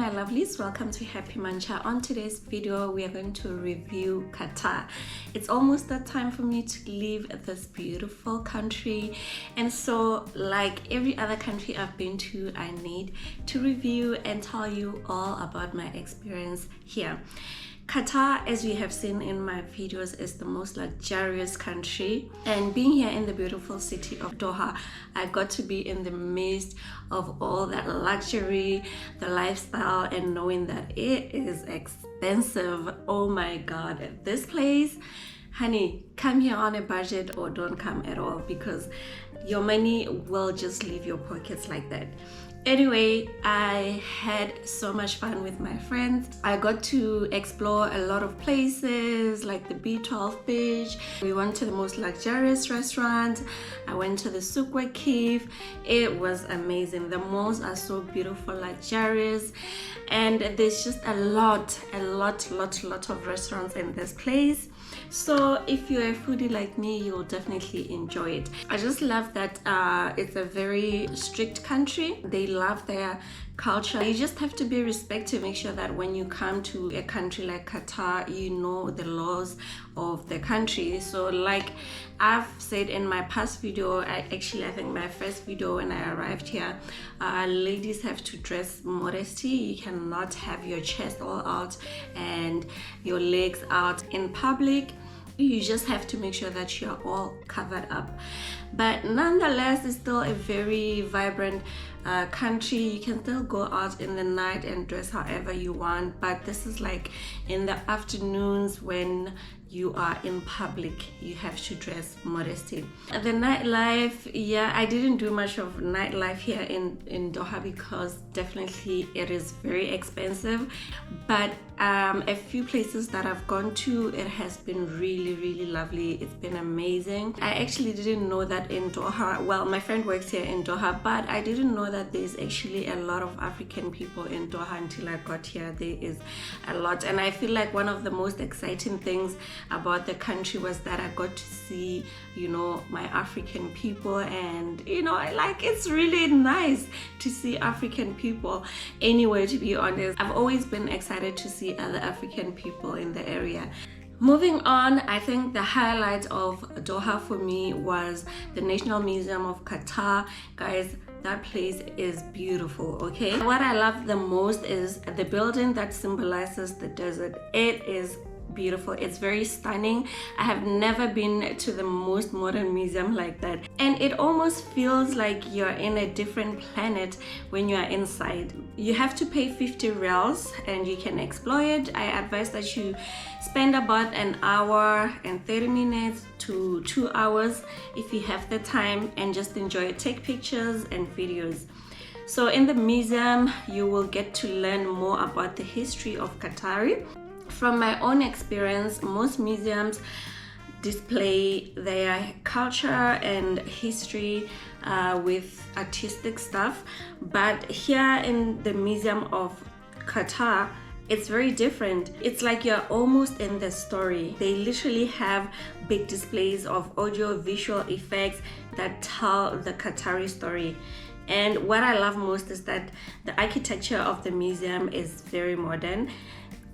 my lovelies, welcome to Happy Muncher. On today's video we are going to review Qatar. It's almost that time for me to leave this beautiful country, and so like every other country I've been to, I need to review and tell you all about my experience here. Qatar, as you have seen in my videos, is the most luxurious country, and being here in the beautiful city of Doha, I got to be in the midst of all that luxury, the lifestyle, and knowing that it is expensive. Oh my god, this place, honey, come here on a budget or don't come at all, because your money will just leave your pockets like that. Anyway, I had so much fun with my friends. I got to explore a lot of places like the B12 beach. We went to the most luxurious restaurant. I went to the Souk Waqif. It was amazing. The malls are so beautiful, luxurious, and there's just a lot of restaurants in this place. So if you're a foodie like me, you'll definitely enjoy it. I just love that it's a very strict country. They love their culture. You just have to be respectful. Make sure that when you come to a country like Qatar, you know the laws of the country. So like I've said in my past video, I think my first video when I arrived here, ladies have to dress modesty. You cannot have your chest all out and your legs out in public. You just have to make sure that you're all covered up. But nonetheless, it's still a very vibrant country. You can still go out in the night and dress however you want, but this is like in the afternoons when you are in public, you have to dress modesty. The nightlife, yeah, I didn't do much of nightlife here in Doha because definitely it is very expensive, but a few places that I've gone to, it has been really lovely. It's been amazing. I actually didn't know that in Doha, well, my friend works here in Doha, but I didn't know that there's actually a lot of African people in Doha until I got here. There is a lot, and I feel like one of the most exciting things about the country was that I got to see, you know, my African people, and you know, like it's really nice to see African people anywhere, to be honest. I've always been excited to see other African people in the area. Moving on, I think the highlight of Doha for me was the National Museum of Qatar. Guys, that place is beautiful, okay? What I love the most is the building that symbolizes the desert. It is beautiful. It's very stunning. I have never been to the most modern museum like that, and it almost feels like you're in a different planet when you're inside. You have to pay 50 riyals and you can explore it. I advise that you spend about an hour and 30 minutes to 2 hours if you have the time, and just enjoy it. Take pictures and videos. So in the museum, you will get to learn more about the history of Qatar. From my own experience, most museums display their culture and history with artistic stuff, but here in the Museum of Qatar, it's very different. It's like you're almost in the story. They literally have big displays of audio visual effects that tell the Qatari story. And what I love most is that the architecture of the museum is very modern,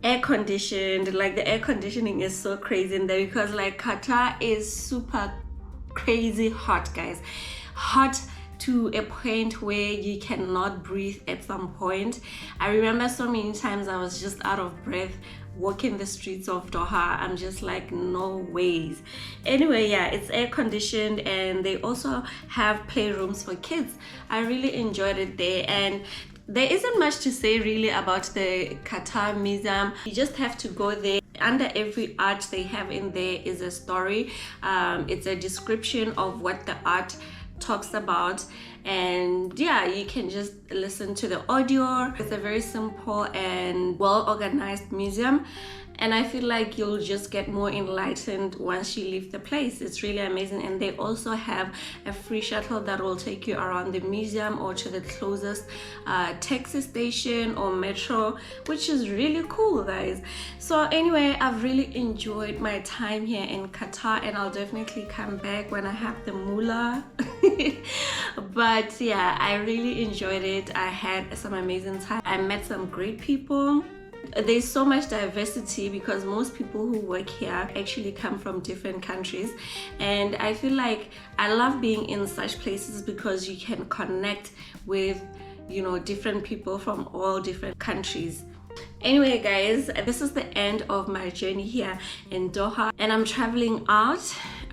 air conditioned. Like the air conditioning is so crazy in there, because like Qatar is super crazy hot, guys. Hot to a point where you cannot breathe at some point. I remember so many times I was just out of breath walking the streets of Doha. I'm just like, no ways. Anyway, yeah, it's air conditioned, and they also have playrooms for kids. I really enjoyed it there, and there isn't much to say really about the Qatar Museum. You just have to go there. Under every art they have in there is a story. It's a description of what the art talks about, and yeah, you can just listen to the audio. It's a very simple and well organized museum, and I feel like you'll just get more enlightened once you leave the place. It's really amazing. And they also have a free shuttle that will take you around the museum or to the closest taxi station or metro, which is really cool, guys. So anyway, I've really enjoyed my time here in Qatar, and I'll definitely come back when I have the moolah. But But yeah, I really enjoyed it. I had some amazing time. I met some great people. There's so much diversity because most people who work here actually come from different countries, and I feel like I love being in such places because you can connect with, you know, different people from all different countries. Anyway guys, this is the end of my journey here in Doha, and I'm traveling out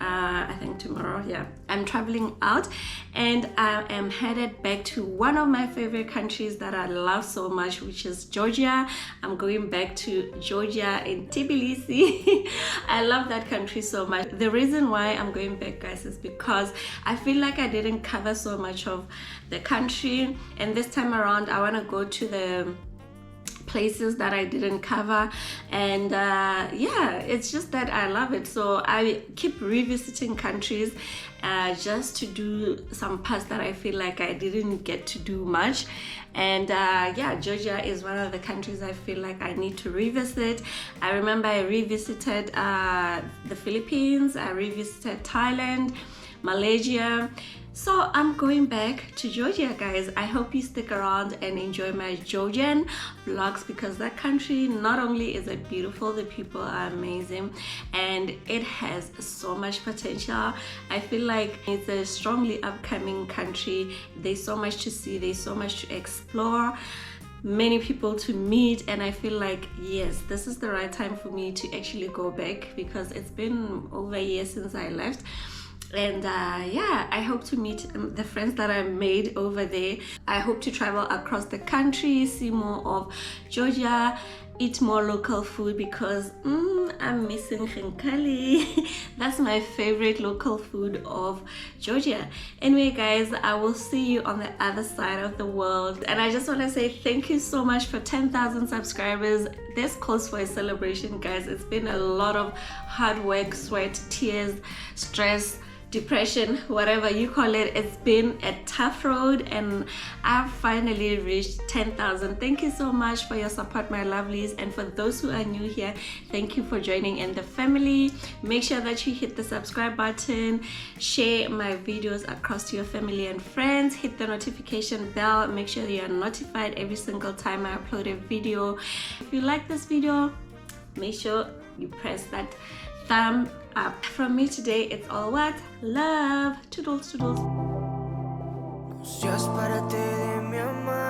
I think tomorrow. Yeah, I'm traveling out and I am headed back to one of my favorite countries that I love so much, which is Georgia. I'm going back to Georgia in Tbilisi. I love that country so much. The reason why I'm going back, guys, is because I feel like I didn't cover so much of the country, and this time around I want to go to the places that I didn't cover, and yeah, it's just that I love it. So I keep revisiting countries just to do some parts that I feel like I didn't get to do much. And yeah, Georgia is one of the countries I feel like I need to revisit. I remember I revisited the Philippines, I revisited Thailand, Malaysia. So I'm going back to Georgia, guys. I hope you stick around and enjoy my Georgian vlogs, because that country, not only is it beautiful, the people are amazing, and it has so much potential. I feel like it's a strongly upcoming country. There's so much to see, there's so much to explore, many people to meet, and I feel like, yes, this is the right time for me to actually go back, because it's been over a year since I left. And yeah, I hope to meet the friends that I made over there. I hope to travel across the country, see more of Georgia, eat more local food, because I'm missing khinkali. That's my favorite local food of Georgia. Anyway guys, I will see you on the other side of the world, and I just want to say thank you so much for 10,000 subscribers. This calls for a celebration, guys. It's been a lot of hard work, sweat, tears, stress, depression, whatever you call it. It's been a tough road, and I've finally reached 10,000. Thank you so much for your support, my lovelies. And for those who are new here, thank you for joining in the family. Make sure that you hit the subscribe button, share my videos across to your family and friends, hit the notification bell, make sure you are notified every single time I upload a video. If you like this video, make sure you press that thumb up. From me today, it's all what? Love. Toodles, toodles. No seas parte de mi amar.